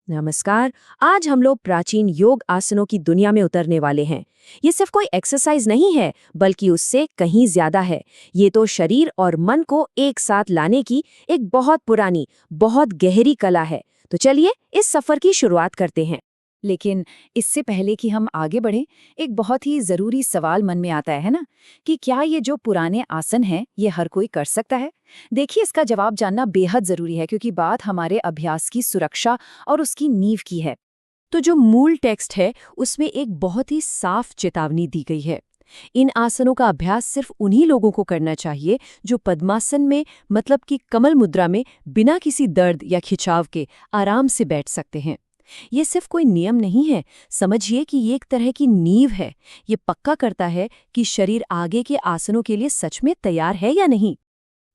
नमस्कार। आज हम लोग प्राचीन योग आसनों की दुनिया में उतरने वाले हैं। ये सिर्फ कोई एक्सरसाइज नहीं है, बल्कि उससे कहीं ज्यादा है। ये तो शरीर और मन को एक साथ लाने की एक बहुत पुरानी, बहुत गहरी कला है। तो चलिए इस सफर की शुरुआत करते हैं। लेकिन इससे पहले कि हम आगे बढ़ें, एक बहुत ही ज़रूरी सवाल मन में आता है ना, कि क्या ये जो पुराने आसन हैं, ये हर कोई कर सकता है? देखिए, इसका जवाब जानना बेहद ज़रूरी है, क्योंकि बात हमारे अभ्यास की सुरक्षा और उसकी नींव की है। तो जो मूल टेक्स्ट है उसमें एक बहुत ही साफ चेतावनी दी गई है। इन आसनों का अभ्यास सिर्फ उन्हीं लोगों को करना चाहिए जो पद्मासन में, मतलब कि कमल मुद्रा में, बिना किसी दर्द या खिंचाव के आराम से बैठ सकते हैं। ये सिर्फ कोई नियम नहीं है, समझिए कि ये एक तरह की नींव है। ये पक्का करता है कि शरीर आगे के आसनों के लिए सच में तैयार है या नहीं।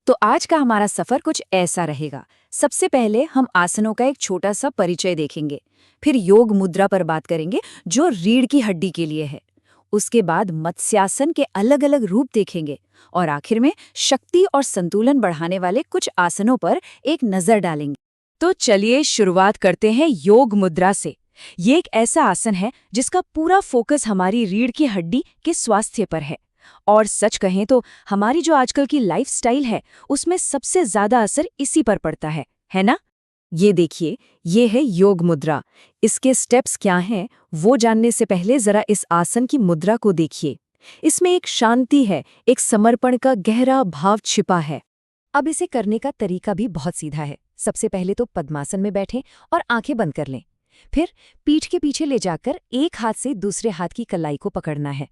तो आज का हमारा सफ़र कुछ ऐसा रहेगा। सबसे पहले हम आसनों का एक छोटा सा परिचय देखेंगे, फिर योग मुद्रा पर बात करेंगे, जो रीढ़ की हड्डी के लिए है। उसके बाद मत्स्यासन के अलग अलग रूप देखेंगे, और आखिर में शक्ति और संतुलन बढ़ाने वाले कुछ आसनों पर एक नज़र डालेंगे। तो चलिए शुरुआत करते हैं योग मुद्रा से। ये एक ऐसा आसन है जिसका पूरा फोकस हमारी रीढ़ की हड्डी के स्वास्थ्य पर है। और सच कहें तो हमारी जो आजकल की लाइफस्टाइल है, उसमें सबसे ज्यादा असर इसी पर पड़ता है ना? ये देखिए, ये है योग मुद्रा। इसके स्टेप्स क्या हैं, वो जानने से पहले जरा इस आसन की मुद्रा को देखिए। इसमें एक शांति है, एक समर्पण का गहरा भाव छिपा है। अब इसे करने का तरीका भी बहुत सीधा है। सबसे पहले तो पद्मासन में बैठें और आंखें बंद कर लें। फिर पीठ के पीछे ले जाकर एक हाथ से दूसरे हाथ की कलाई को पकड़ना है।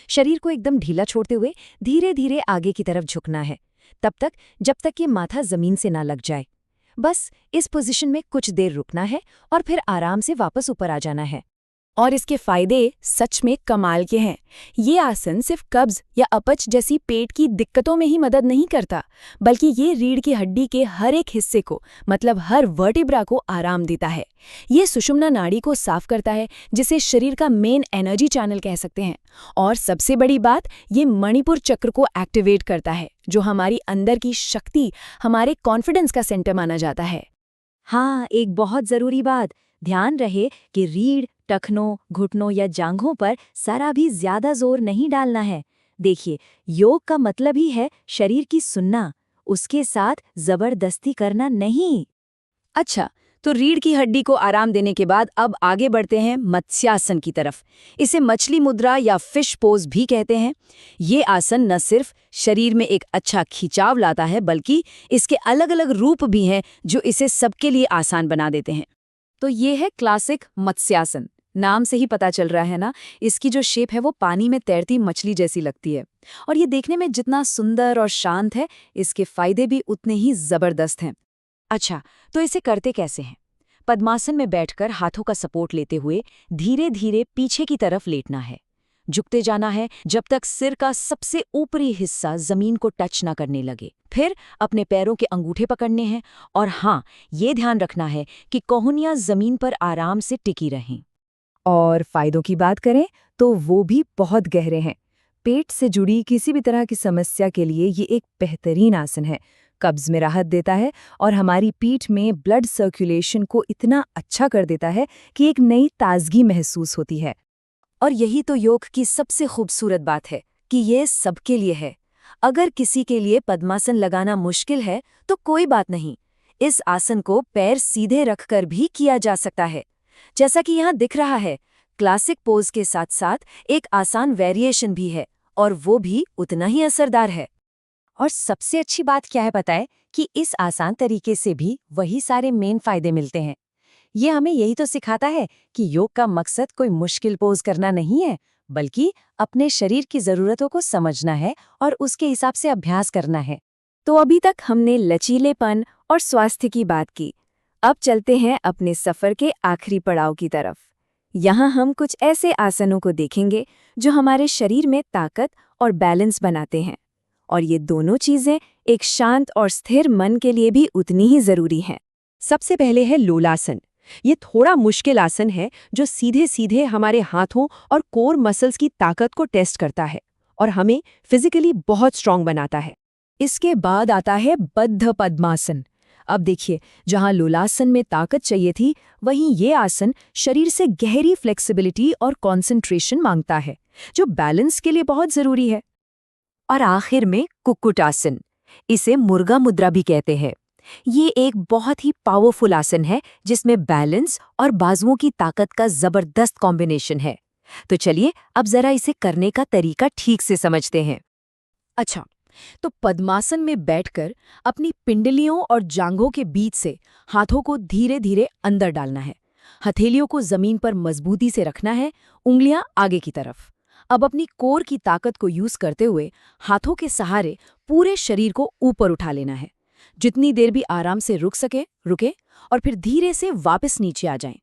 शरीर को एकदम ढीला छोड़ते हुए धीरे धीरे आगे की तरफ झुकना है, तब तक जब तक कि माथा जमीन से ना लग जाए। बस इस पोजीशन में कुछ देर रुकना है और फिर आराम से वापस ऊपर आ जाना है। और इसके फायदे सच में कमाल के हैं। ये आसन सिर्फ कब्ज या अपच जैसी पेट की दिक्कतों में ही मदद नहीं करता, बल्कि ये रीढ़ की हड्डी के हर एक हिस्से को, मतलब हर वर्टिब्रा को आराम देता है। ये सुषुम्ना नाड़ी को साफ करता है, जिसे शरीर का मेन एनर्जी चैनल कह सकते हैं। और सबसे बड़ी बात, ये मणिपुर चक्र को एक्टिवेट करता है, जो हमारी अंदर की शक्ति, हमारे कॉन्फिडेंस का सेंटर माना जाता है। हाँ, एक बहुत जरूरी बात, ध्यान रहे कि रीढ़, टखनों, घुटनों या जांघों पर जरा भी ज्यादा जोर नहीं डालना है। देखिए, योग का मतलब ही है शरीर की सुनना, उसके साथ जबरदस्ती करना नहीं। अच्छा, तो रीढ़ की हड्डी को आराम देने के बाद अब आगे बढ़ते हैं मत्स्यासन की तरफ। इसे मछली मुद्रा या फिश पोज भी कहते हैं। ये आसन न सिर्फ शरीर में एक अच्छा खिंचाव लाता है, बल्कि इसके अलग अलग रूप भी हैं जो इसे सबके लिए आसान बना देते हैं। तो ये है क्लासिक मत्स्यासन। नाम से ही पता चल रहा है ना, इसकी जो शेप है वो पानी में तैरती मछली जैसी लगती है। और ये देखने में जितना सुंदर और शांत है, इसके फायदे भी उतने ही जबरदस्त हैं। अच्छा, तो इसे करते कैसे हैं? पद्मासन में बैठकर हाथों का सपोर्ट लेते हुए धीरे धीरे पीछे की तरफ लेटना है। झुकते जाना है जब तक सिर का सबसे ऊपरी हिस्सा जमीन को टच ना करने लगे। फिर अपने पैरों के अंगूठे पकड़ने हैं, और हाँ, ये ध्यान रखना है कि कोहनियां जमीन पर आराम से टिकी रहें। और फायदों की बात करें तो वो भी बहुत गहरे हैं। पेट से जुड़ी किसी भी तरह की समस्या के लिए ये एक बेहतरीन आसन है। कब्ज में राहत देता है और हमारी पीठ में ब्लड सर्कुलेशन को इतना अच्छा कर देता है कि एक नई ताजगी महसूस होती है। और यही तो योग की सबसे खूबसूरत बात है कि ये सबके लिए है। अगर किसी के लिए पद्मासन लगाना मुश्किल है तो कोई बात नहीं, इस आसन को पैर सीधे रखकर भी किया जा सकता है। जैसा कि यहाँ दिख रहा है, क्लासिक पोज के साथ साथ एक आसान वेरिएशन भी है, और वो भी उतना ही असरदार है। और सबसे अच्छी बात क्या है पता है, कि इस आसान तरीके से भी वही सारे मेन फायदे मिलते हैं। ये हमें यही तो सिखाता है कि योग का मकसद कोई मुश्किल पोज करना नहीं है, बल्कि अपने शरीर की ज़रूरतों को समझना है और उसके हिसाब से अभ्यास करना है। तो अभी तक हमने लचीलेपन और स्वास्थ्य की बात की। अब चलते हैं अपने सफ़र के आखिरी पड़ाव की तरफ। यहाँ हम कुछ ऐसे आसनों को देखेंगे जो हमारे शरीर में ताकत और बैलेंस बनाते हैं। और ये दोनों चीज़ें एक शांत और स्थिर मन के लिए भी उतनी ही ज़रूरी हैं। सबसे पहले है लोलासन। ये थोड़ा मुश्किल आसन है जो सीधे सीधे हमारे हाथों और कोर मसल्स की ताकत को टेस्ट करता है और हमें फिजिकली बहुत स्ट्रांग बनाता है। इसके बाद आता है बद्ध पद्मासन। अब देखिए, जहां लुलासन में ताकत चाहिए थी, वहीं ये आसन शरीर से गहरी फ्लेक्सिबिलिटी और कंसंट्रेशन मांगता है, जो बैलेंस के लिए बहुत जरूरी है। और आखिर में कुक्कुट आसन, इसे मुर्गा मुद्रा भी कहते हैं। ये एक बहुत ही पावरफुल आसन है जिसमें बैलेंस और बाजुओं की ताकत का जबरदस्त कॉम्बिनेशन है। तो चलिए अब जरा इसे करने का तरीका ठीक से समझते हैं। अच्छा, तो पद्मासन में बैठकर अपनी पिंडलियों और जांघों के बीच से हाथों को धीरे धीरे अंदर डालना है। हथेलियों को जमीन पर मजबूती से रखना है, उंगलियां आगे की तरफ। अब अपनी कोर की ताकत को यूज करते हुए हाथों के सहारे पूरे शरीर को ऊपर उठा लेना है। जितनी देर भी आराम से रुक सके रुके, और फिर धीरे से वापस नीचे आ जाएं।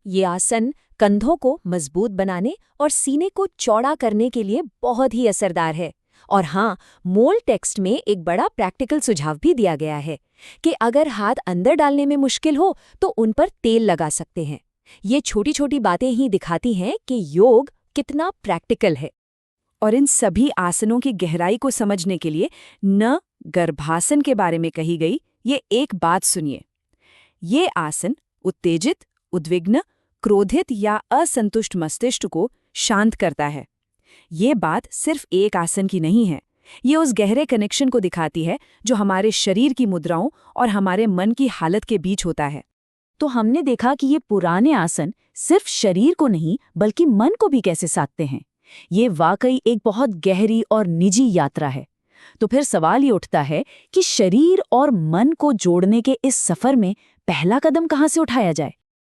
ये आसन कंधों को मजबूत बनाने और सीने को चौड़ा करने के लिए बहुत ही असरदार है। और हाँ, मूल टेक्स्ट में एक बड़ा प्रैक्टिकल सुझाव भी दिया गया है कि अगर हाथ अंदर डालने में मुश्किल हो तो उन पर तेल लगा सकते हैं। ये छोटी छोटी बातें ही दिखाती हैं कि योग कितना प्रैक्टिकल है। और इन सभी आसनों की गहराई को समझने के लिए न गर्भासन के बारे में कही गई ये एक बात सुनिए। ये आसन उत्तेजित, उद्विग्न, क्रोधित या असंतुष्ट मस्तिष्क को शांत करता है। ये बात सिर्फ एक आसन की नहीं है, ये उस गहरे कनेक्शन को दिखाती है जो हमारे शरीर की मुद्राओं और हमारे मन की हालत के बीच होता है। तो हमने देखा कि ये पुराने आसन सिर्फ शरीर को नहीं बल्कि मन को भी कैसे साधते हैं। ये वाकई एक बहुत गहरी और निजी यात्रा है। तो फिर सवाल ये उठता है कि शरीर और मन को जोड़ने के इस सफर में पहला कदम कहाँ से उठाया जाए।